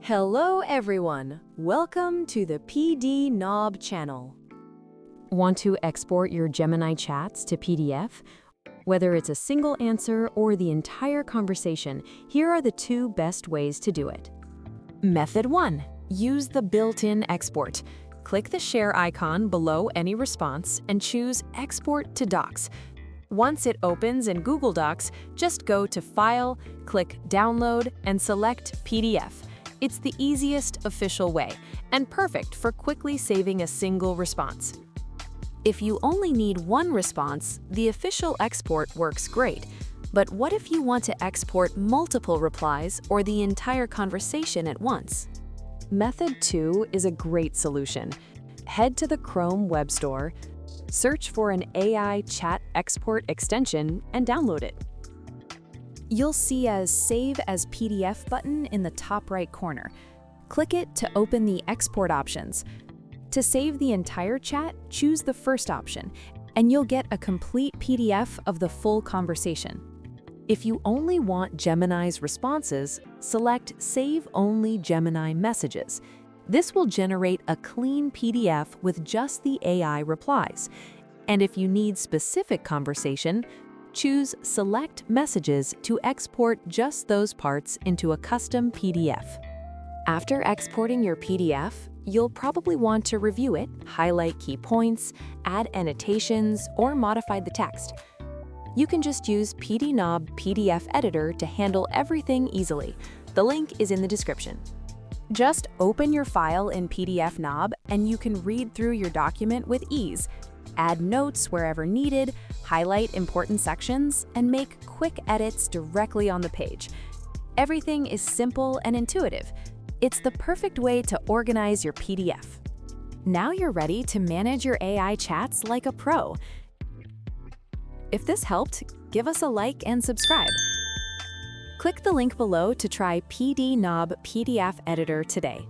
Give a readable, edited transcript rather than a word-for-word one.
Hello everyone, welcome to the PDNob channel. Want to export your Gemini chats to PDF? Whether it's a single answer or the entire conversation, here are the two best ways to do it. Method 1. Use the built-in export. Click the share icon below any response and choose Export to Docs. Once it opens in Google Docs, just go to File, click Download, and select PDF. It's the easiest official way, and perfect for quickly saving a single response. If you only need one response, the official export works great. But what if you want to export multiple replies or the entire conversation at once? Method 2 is a great solution. Head to the Chrome Web Store, search for an AI chat export extension, and download it. You'll see a Save as PDF button in the top right corner. Click it to open the export options. To save the entire chat, choose the first option, and you'll get a complete PDF of the full conversation. If you only want Gemini's responses, select Save Only Gemini Messages. This will generate a clean PDF with just the AI replies. And if you need specific conversation, choose Select Messages to export just those parts into a custom PDF. After exporting your PDF, you'll probably want to review it, highlight key points, add annotations, or modify the text. You can just use PDNob PDF Editor to handle everything easily. The link is in the description. Just open your file in PDFnob and you can read through your document with ease. Add notes wherever needed, highlight important sections, and make quick edits directly on the page. Everything is simple and intuitive. It's the perfect way to organize your PDF. Now you're ready to manage your AI chats like a pro. If this helped, give us a like and subscribe. Click the link below to try PDNob PDF Editor today.